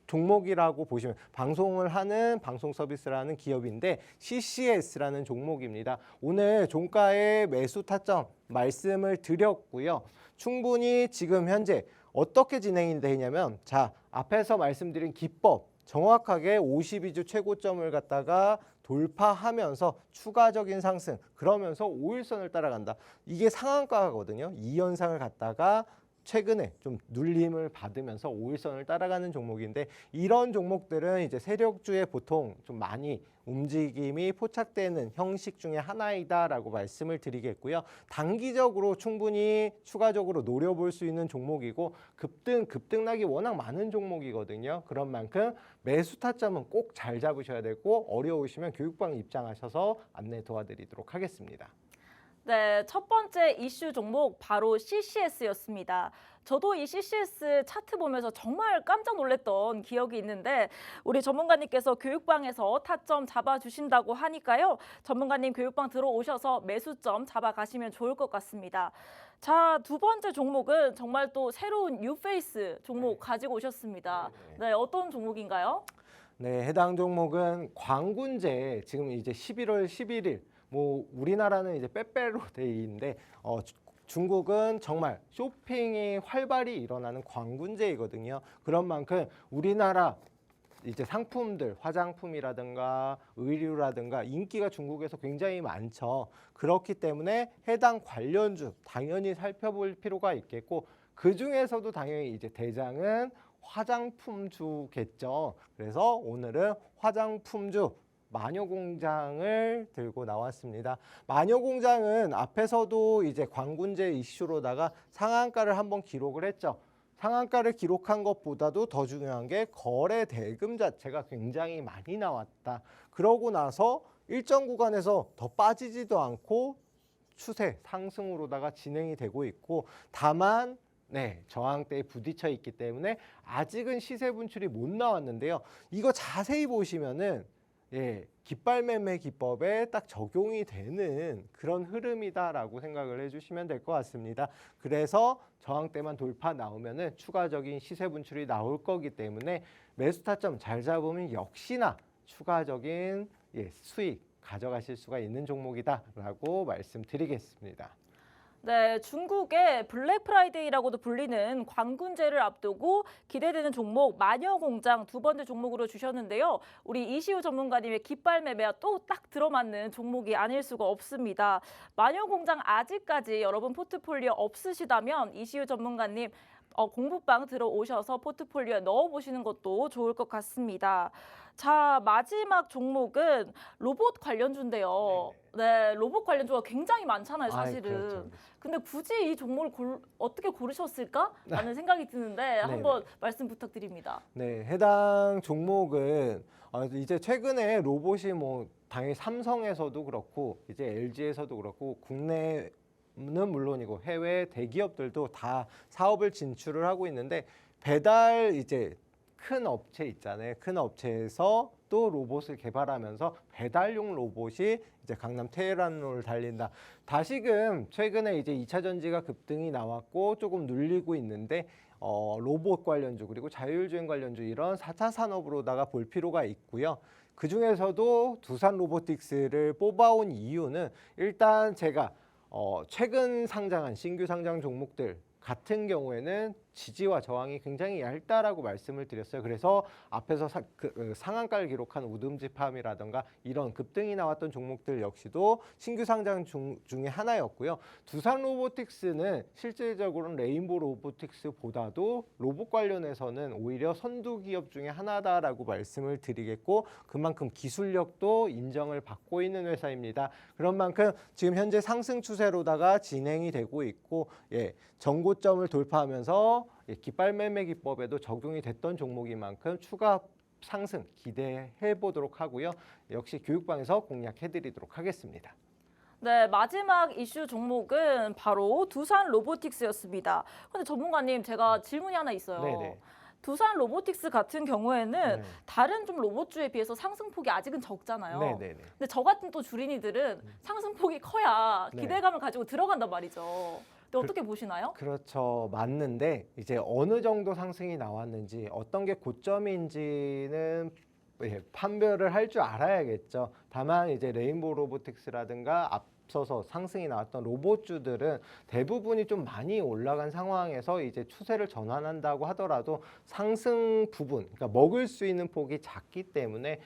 종목이라고 보시면 방송을 하는 방송 서비스를 하는 기업인데 CCS라는 종목입니다. 오늘 종가의 매수 타점 말씀을 드렸고요. 충분히 지금 현재 어떻게 진행이 되냐면 자, 앞에서 말씀드린 기법 정확하게 52주 최고점을 갖다가 돌파하면서 추가적인 상승 그러면서 5일선을 따라간다. 이게 상한가거든요. 이 현상을 갖다가 최근에 좀 눌림을 받으면서 5일선을 따라가는 종목인데 이런 종목들은 이제 세력주에 보통 좀 많이 움직임이 포착되는 형식 중에 하나이다라고 말씀을 드리겠고요. 단기적으로 충분히 추가적으로 노려볼 수 있는 종목이고 급등락이 워낙 많은 종목이거든요. 그런 만큼 매수 타점은 꼭 잘 잡으셔야 되고 어려우시면 교육방 입장하셔서 안내 도와드리도록 하겠습니다. 네, 첫 번째 이슈 종목 바로 CCS였습니다. 저도 이 CCS 차트 보면서 정말 깜짝 놀랐던 기억이 있는데 우리 전문가님께서 교육방에서 타점 잡아주신다고 하니까요. 전문가님 교육방 들어오셔서 매수점 잡아가시면 좋을 것 같습니다. 자, 두 번째 종목은 정말 또 새로운 뉴페이스 종목 가지고 오셨습니다. 네, 어떤 종목인가요? 네, 해당 종목은 광군제 지금 이제 11월 11일 뭐 우리나라는 이제 빼빼로 데이인데 중국은 정말 쇼핑이 활발히 일어나는 광군제이거든요. 그런 만큼 우리나라 이제 상품들, 화장품이라든가 의류라든가 인기가 중국에서 굉장히 많죠. 그렇기 때문에 해당 관련주 당연히 살펴볼 필요가 있겠고 그 중에서도 당연히 이제 대장은 화장품주겠죠. 그래서 오늘은 화장품주 마녀공장을 들고 나왔습니다. 마녀공장은 앞에서도 이제 광군제 이슈로다가 상한가를 한번 기록을 했죠. 상한가를 기록한 것보다도 더 중요한 게 거래 대금 자체가 굉장히 많이 나왔다. 그러고 나서 일정 구간에서 더 빠지지도 않고 추세 상승으로다가 진행이 되고 있고 다만 저항대에 부딪혀 있기 때문에 아직은 시세 분출이 못 나왔는데요. 이거 자세히 보시면은 깃발 매매 기법에 딱 적용이 되는 그런 흐름이다라고 생각을 해주시면 될 것 같습니다. 그래서 저항대만 돌파 나오면은 추가적인 시세 분출이 나올 거기 때문에 매수 타점 잘 잡으면 역시나 추가적인 수익 가져가실 수가 있는 종목이다라고 말씀드리겠습니다. 네, 중국의 블랙 프라이데이라고도 불리는 광군제를 앞두고 기대되는 종목 마녀공장 두 번째 종목으로 주셨는데요. 우리 이시우 전문가님의 깃발 매매와 또 딱 들어맞는 종목이 아닐 수가 없습니다. 마녀공장 아직까지 여러분 포트폴리오 없으시다면 이시우 전문가님 공부방 들어오셔서 포트폴리오에 넣어보시는 것도 좋을 것 같습니다. 자, 마지막 종목은 로봇 관련주인데요. 네, 로봇 관련주가 굉장히 많잖아요, 사실은. 그렇죠. 근데 굳이 이 종목을 어떻게 고르셨을까라는 생각이 드는데 한번 말씀 부탁드립니다. 네, 해당 종목은 이제 최근에 로봇이 뭐 당연히 삼성에서도 그렇고 이제 LG에서도 그렇고 국내는 물론이고 해외 대기업들도 다 사업을 진출을 하고 있는데 배달 이제 큰 업체 있잖아요. 큰 업체에서 또 로봇을 개발하면서 배달용 로봇이 이제 강남 테헤란로를 달린다. 다시금 최근에 이제 2차 전지가 급등이 나왔고 조금 눌리고 있는데 로봇 관련주 그리고 자율주행 관련주 이런 4차 산업으로다가 볼 필요가 있고요. 그 중에서도 두산 로보틱스를 뽑아온 이유는 일단 제가 최근 상장한 신규 상장 종목들 같은 경우에는 지지와 저항이 굉장히 얇다라고 말씀을 드렸어요. 그래서 앞에서 상한가를 기록한 우듬지팜이라던가 이런 급등이 나왔던 종목들 역시도 신규 상장 중에 하나였고요. 두산 로보틱스는 실질적으로는 레인보 로보틱스보다도 로봇 관련해서는 오히려 선두 기업 중에 하나다라고 말씀을 드리겠고 그만큼 기술력도 인정을 받고 있는 회사입니다. 그런 만큼 지금 현재 상승 추세로다가 진행이 되고 있고 전고점을 돌파하면서 깃발 매매 기법에도 적용이 됐던 종목인 만큼 추가 상승 기대해 보도록 하고요. 역시 교육방에서 공략해 드리도록 하겠습니다. 네, 마지막 이슈 종목은 바로 두산 로보틱스였습니다. 근데 전문가님, 제가 질문이 하나 있어요. 네네. 두산 로보틱스 같은 경우에는 다른 좀 로봇주에 비해서 상승폭이 아직은 적잖아요. 네네네. 근데 저 같은 또 주린이들은 상승폭이 커야 네. 기대감을 가지고 들어간단 말이죠. 근데 어떻게 보시나요? 그렇죠. 맞는데 이제 어느 정도 상승이 나왔는지 어떤 게 고점인지는 판별을 할 줄 알아야겠죠. 다만 이제 레인보우 로보틱스라든가 앞서서 상승이 나왔던 로봇주들은 대부분이 좀 많이 올라간 상황에서 이제 추세를 전환한다고 하더라도 상승 부분, 그러니까 먹을 수 있는 폭이 작기 때문에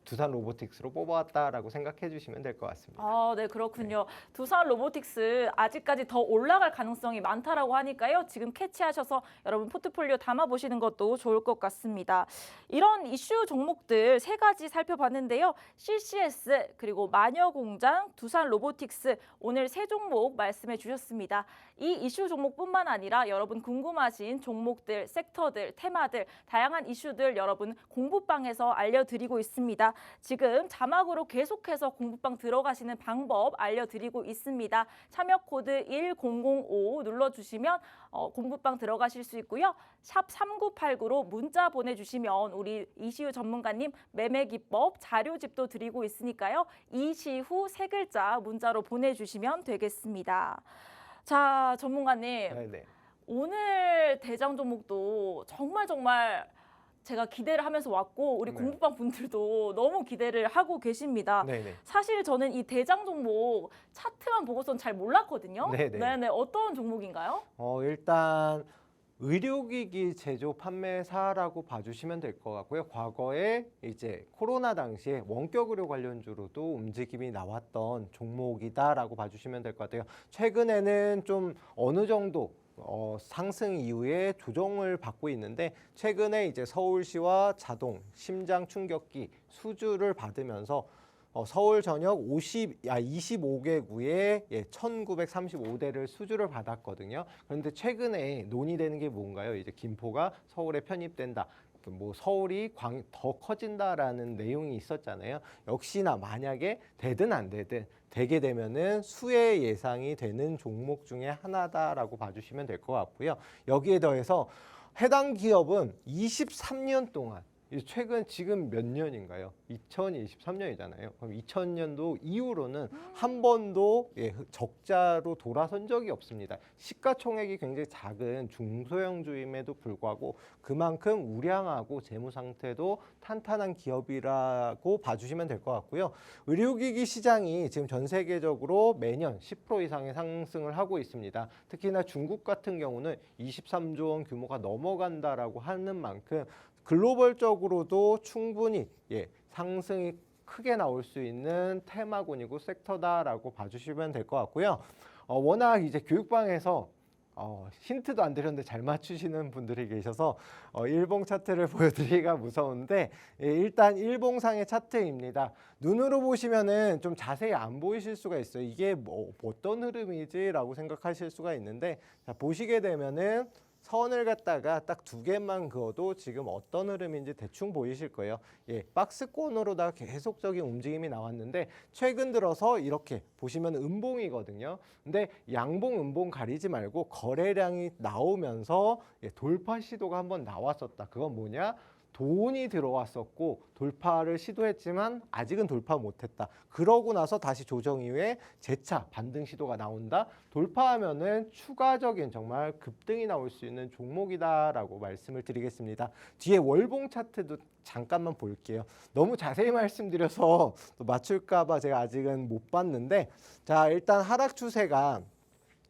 두산 로보틱스로 뽑아왔다라고 생각해 주시면 될 것 같습니다. 아, 네, 그렇군요. 두산 로보틱스 아직까지 더 올라갈 가능성이 많다라고 하니까요. 지금 캐치하셔서 여러분 포트폴리오 담아보시는 것도 좋을 것 같습니다. 이런 이슈 종목들 세 가지 살펴봤는데요. CCS, 그리고 마녀공장, 두산 로보틱스 오늘 세 종목 말씀해 주셨습니다. 이 이슈 종목뿐만 아니라 여러분 궁금하신 종목들, 섹터들, 테마들, 다양한 이슈들 여러분 공부방에서 알려드리고 있습니다. 지금 자막으로 계속해서 공부방 들어가시는 방법 알려드리고 있습니다. 참여 코드 1005 눌러주시면 공부방 들어가실 수 있고요. 샵 3989로 문자 보내주시면 우리 이시우 전문가님 매매 기법 자료집도 드리고 있으니까요. 이시후 세 글자 문자로 보내주시면 되겠습니다. 자, 전문가님. 네네. 오늘 대장 종목도 정말 제가 기대를 하면서 왔고 우리 네. 공부방 분들도 너무 기대를 하고 계십니다. 네네. 사실 저는 이 대장 종목 차트만 보고선 잘 몰랐거든요. 네네. 네네. 어떤 종목인가요? 일단 의료기기 제조 판매사라고 봐주시면 될 것 같고요. 과거에 이제 코로나 당시에 원격 의료 관련주로도 움직임이 나왔던 종목이다라고 봐주시면 될 것 같아요. 최근에는 좀 어느 정도 상승 이후에 조정을 받고 있는데 최근에 이제 서울시와 자동 심장 충격기 수주를 받으면서 서울 전역 25개구에 1,935대를 수주를 받았거든요. 그런데 최근에 논의되는 게 뭔가요? 이제 김포가 서울에 편입된다. 뭐 서울이 더 커진다라는 내용이 있었잖아요. 역시나 만약에 되든 안 되든 되게 되면은 수혜 예상이 되는 종목 중에 하나다라고 봐주시면 될 것 같고요. 여기에 더해서 해당 기업은 23년 동안 최근 지금 몇 년인가요? 2023년이잖아요. 그럼 2000년도 이후로는 한 번도 적자로 돌아선 적이 없습니다. 시가총액이 굉장히 작은 중소형주임에도 불구하고 그만큼 우량하고 재무 상태도 탄탄한 기업이라고 봐주시면 될 것 같고요. 의료기기 시장이 지금 전 세계적으로 매년 10% 이상의 상승을 하고 있습니다. 특히나 중국 같은 경우는 23조 원 규모가 넘어간다라고 하는 만큼 글로벌적으로도 충분히 상승이 크게 나올 수 있는 테마군이고 섹터다라고 봐주시면 될 것 같고요. 워낙 이제 교육방에서 힌트도 안 드렸는데 잘 맞추시는 분들이 계셔서 일봉 차트를 보여드리기가 무서운데 일단 일봉상의 차트입니다. 눈으로 보시면은 좀 자세히 안 보이실 수가 있어요. 이게 뭐 어떤 흐름이지라고 생각하실 수가 있는데 자, 보시게 되면은 선을 갖다가 딱 2개만 그어도 지금 어떤 흐름인지 대충 보이실 거예요. 박스권으로다가 계속적인 움직임이 나왔는데 최근 들어서 이렇게 보시면 음봉이거든요. 근데 양봉, 음봉 가리지 말고 거래량이 나오면서 돌파 시도가 한번 나왔었다. 그건 뭐냐? 돈이 들어왔었고 돌파를 시도했지만 아직은 돌파 못했다. 그러고 나서 다시 조정 이후에 재차 반등 시도가 나온다. 돌파하면은 추가적인 정말 급등이 나올 수 있는 종목이다라고 말씀을 드리겠습니다. 뒤에 월봉 차트도 잠깐만 볼게요. 너무 자세히 말씀드려서 또 맞출까봐 제가 아직은 못 봤는데 자 일단 하락 추세가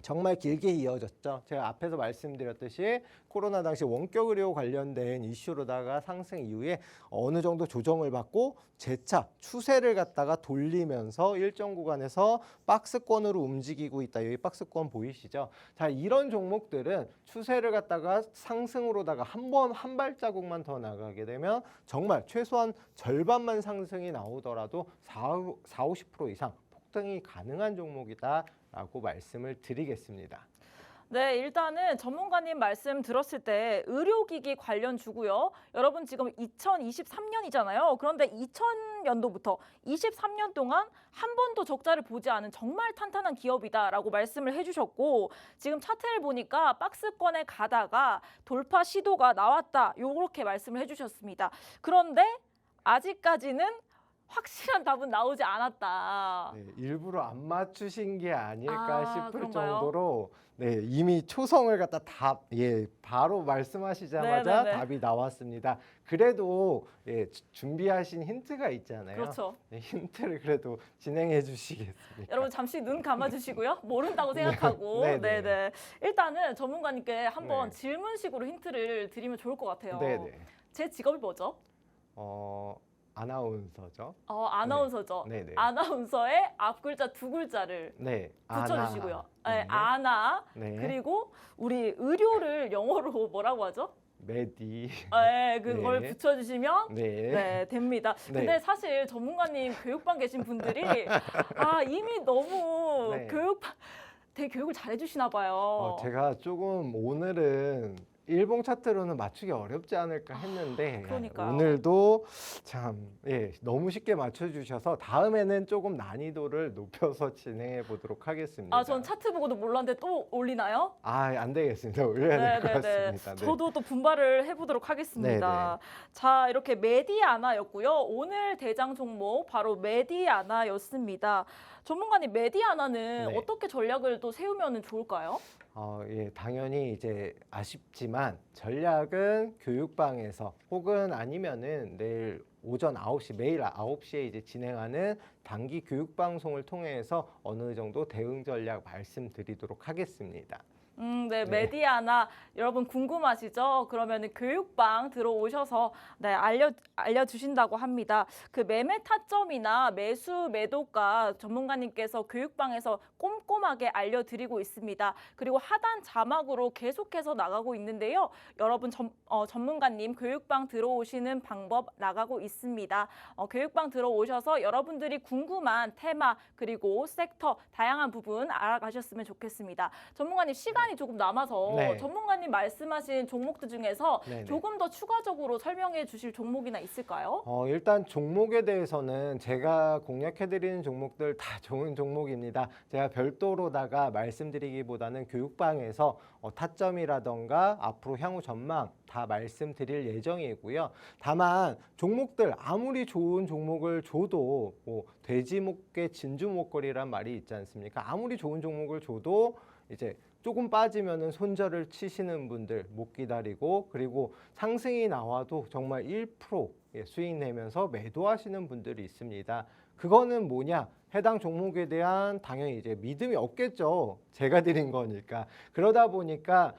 정말 길게 이어졌죠. 제가 앞에서 말씀드렸듯이 코로나 당시 원격 의료 관련된 이슈로다가 상승 이후에 어느 정도 조정을 받고 재차 추세를 갖다가 돌리면서 일정 구간에서 박스권으로 움직이고 있다. 여기 박스권 보이시죠? 자, 이런 종목들은 추세를 갖다가 상승으로다가 한 발자국만 더 나가게 되면 정말 최소한 절반만 상승이 나오더라도 40~50% 이상 폭등이 가능한 종목이다. 라고 말씀을 드리겠습니다. 네, 일단은 전문가님 말씀 들었을 때 의료기기 관련 주고요. 여러분 지금 2023년이잖아요. 그런데 2000년도부터 23년 동안 한 번도 적자를 보지 않은 정말 탄탄한 기업이다라고 말씀을 해주셨고 지금 차트를 보니까 박스권에 가다가 돌파 시도가 나왔다. 요렇게 말씀을 해주셨습니다. 그런데 아직까지는 확실한 답은 나오지 않았다. 네, 일부러 안 맞추신 게 아닐까 싶을 그런가요? 정도로 이미 초성을 갖다 바로 말씀하시자마자 네네네. 답이 나왔습니다. 그래도 준비하신 힌트가 있잖아요. 그렇죠. 힌트를 그래도 진행해 주시겠습니까? 여러분 잠시 눈 감아주시고요. 모른다고 생각하고. 네네. 네네. 일단은 전문가님께 한번 네. 질문식으로 힌트를 드리면 좋을 것 같아요. 네네. 제 직업이 뭐죠? 아나운서죠. 아나운서죠. 네네. 아나운서의 앞 글자 2글자를 네. 붙여주시고요. 아나. 네, 아나. 네. 그리고 우리 의료를 영어로 뭐라고 하죠? 메디. 네, 그걸 네. 붙여주시면 네. 네, 됩니다. 네. 근데 사실 전문가님 교육반 계신 분들이 이미 너무 네. 되게 교육을 잘 해주시나 봐요. 제가 조금 오늘은 일봉 차트로는 맞추기 어렵지 않을까 했는데 그러니까요. 오늘도 참 너무 쉽게 맞춰주셔서 다음에는 조금 난이도를 높여서 진행해 보도록 하겠습니다. 전 차트 보고도 몰랐는데 또 올리나요? 안 되겠습니다. 올려야 될 것 같습니다. 네. 저도 또 분발을 해보도록 하겠습니다. 자, 이렇게 메디아나였고요. 오늘 대장 종목 바로 메디아나였습니다. 전문가님 메디아나는 네. 어떻게 전략을 또 세우면 좋을까요? 예, 당연히 이제 아쉽지만 전략은 교육방에서 혹은 아니면은 내일 오전 9시, 매일 9시에 이제 진행하는 단기 교육 방송을 통해서 어느 정도 대응 전략 말씀드리도록 하겠습니다. 네, 네. 메디아나 여러분 궁금하시죠? 그러면은 교육방 들어오셔서 네, 알려주신다고 합니다. 그 매매 타점이나 매수 매도가 전문가님께서 교육방에서 꼼꼼하게 알려드리고 있습니다. 그리고 하단 자막으로 계속해서 나가고 있는데요. 여러분 전문가님 교육방 들어오시는 방법 나가고 있습니다. 교육방 들어오셔서 여러분들이 궁금한 테마 그리고 섹터 다양한 부분 알아가셨으면 좋겠습니다. 전문가님 시간이 조금 남아서 네. 전문가님 말씀하신 종목들 중에서 네네. 조금 더 추가적으로 설명해 주실 종목이나 있을까요? 일단 종목에 대해서는 제가 공략해드리는 종목들 다 좋은 종목입니다. 제가 별도로다가 말씀드리기보다는 교육방에서 타점이라던가 앞으로 향후 전망 다 말씀드릴 예정이고요. 다만 종목들 아무리 좋은 종목을 줘도 뭐 돼지 목에 진주 목걸이란 말이 있지 않습니까? 아무리 좋은 종목을 줘도 이제 조금 빠지면은 손절을 치시는 분들 못 기다리고, 그리고 상승이 나와도 정말 1% 수익 내면서 매도하시는 분들이 있습니다. 그거는 뭐냐? 해당 종목에 대한 당연히 이제 믿음이 없겠죠. 제가 드린 거니까. 그러다 보니까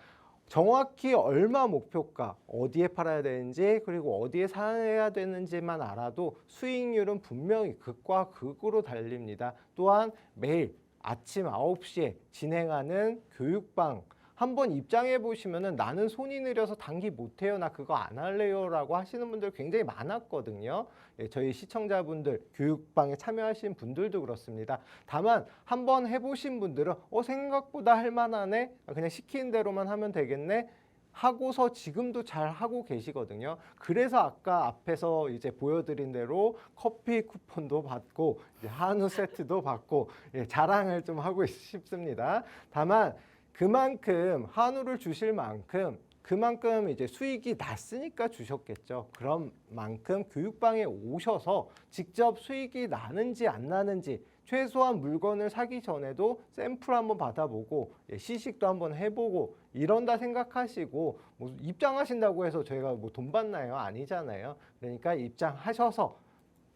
정확히 얼마 목표가, 어디에 팔아야 되는지, 그리고 어디에 사야 되는지만 알아도 수익률은 분명히 극과 극으로 달립니다. 또한 매일 아침 9시에 진행하는 교육방 한번 입장해 보시면은 나는 손이 느려서 단기 못해요, 나 그거 안 할래요 라고 하시는 분들 굉장히 많았거든요. 예, 저희 시청자분들 교육방에 참여하신 분들도 그렇습니다. 다만 한번 해보신 분들은 생각보다 할만하네, 그냥 시키는 대로만 하면 되겠네 하고서 지금도 잘 하고 계시거든요. 그래서 아까 앞에서 이제 보여드린 대로 커피 쿠폰도 받고 이제 한우 세트도 받고 자랑을 좀 하고 싶습니다. 다만 그만큼 한우를 주실 만큼 그만큼 이제 수익이 났으니까 주셨겠죠. 그런 만큼 교육방에 오셔서 직접 수익이 나는지 안 나는지 최소한 물건을 사기 전에도 샘플 한번 받아보고 시식도 한번 해보고 이런다 생각하시고 뭐 입장하신다고 해서 저희가 뭐 돈 받나요? 아니잖아요. 그러니까 입장하셔서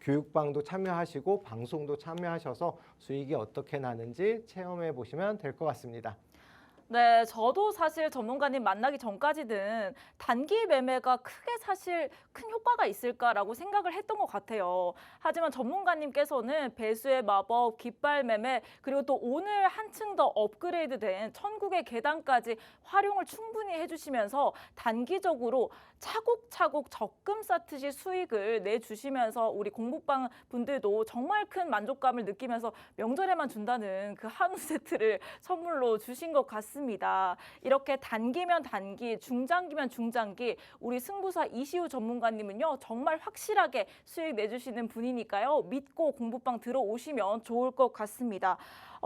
교육방도 참여하시고 방송도 참여하셔서 수익이 어떻게 나는지 체험해 보시면 될 것 같습니다. 네, 저도 사실 전문가님 만나기 전까지는 단기 매매가 크게 사실 큰 효과가 있을까라고 생각을 했던 것 같아요. 하지만 전문가님께서는 배수의 마법, 깃발 매매, 그리고 또 오늘 한층 더 업그레이드된 천국의 계단까지 활용을 충분히 해주시면서 단기적으로 차곡차곡 적금 쌓듯이 수익을 내주시면서 우리 공부방 분들도 정말 큰 만족감을 느끼면서 명절에만 준다는 그 한우 세트를 선물로 주신 것 같습니다. 이렇게 단기면 단기, 중장기면 중장기, 우리 승부사 이시우 전문가님은요 정말 확실하게 수익 내주시는 분이니까요 믿고 공부방 들어오시면 좋을 것 같습니다.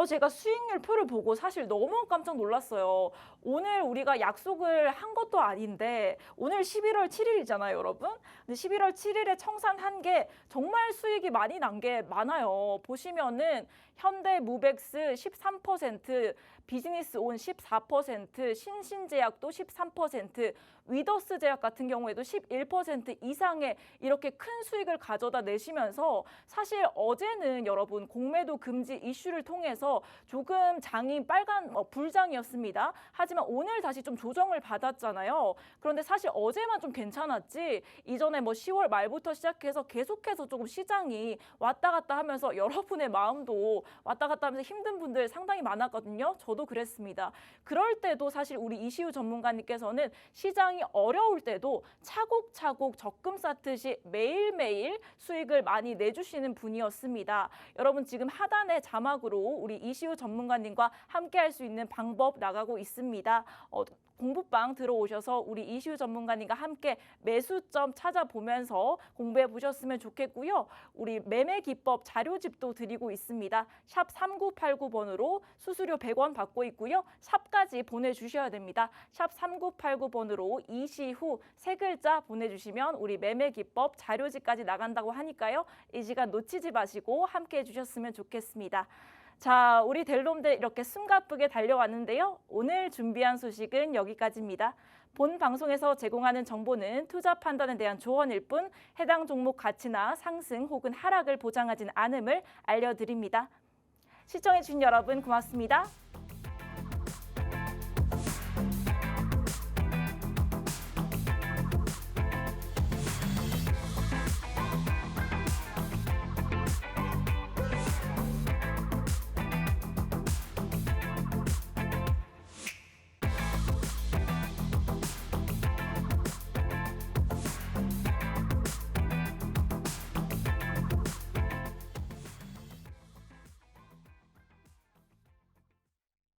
제가 수익률 표를 보고 사실 너무 깜짝 놀랐어요. 오늘 우리가 약속을 한 것도 아닌데 오늘 11월 7일이잖아요, 여러분. 근데 11월 7일에 청산한 게 정말 수익이 많이 난 게 많아요. 보시면은 현대무벡스 13%, 비즈니스온 14%, 신신제약도 13%, 위더스제약 같은 경우에도 11% 이상의 이렇게 큰 수익을 가져다 내시면서 사실 어제는 여러분 공매도 금지 이슈를 통해서 조금 장이 빨간 불장이었습니다. 하지만 오늘 다시 좀 조정을 받았잖아요. 그런데 사실 어제만 좀 괜찮았지 이전에 10월 말부터 시작해서 계속해서 조금 시장이 왔다 갔다 하면서 여러분의 마음도 왔다 갔다 하면서 힘든 분들 상당히 많았거든요. 저도 그랬습니다. 그럴 때도 사실 우리 이시우 전문가님께서는 시장이 어려울 때도 차곡차곡 적금 쌓듯이 매일매일 수익을 많이 내주시는 분이었습니다. 여러분 지금 하단의 자막으로 우리 이시우 전문가님과 함께 할 수 있는 방법 나가고 있습니다. 공부방 들어오셔서 우리 이슈 전문가님과 함께 매수점 찾아보면서 공부해 보셨으면 좋겠고요. 우리 매매 기법 자료집도 드리고 있습니다. 샵 3989번으로 수수료 100원 받고 있고요. 샵까지 보내주셔야 됩니다. 샵 3989번으로 이시후 세 글자 보내주시면 우리 매매 기법 자료집까지 나간다고 하니까요. 이 시간 놓치지 마시고 함께 해주셨으면 좋겠습니다. 자, 우리 델롬들 이렇게 숨가쁘게 달려왔는데요. 오늘 준비한 소식은 여기까지입니다. 본 방송에서 제공하는 정보는 투자 판단에 대한 조언일 뿐 해당 종목 가치나 상승 혹은 하락을 보장하진 않음을 알려드립니다. 시청해주신 여러분 고맙습니다.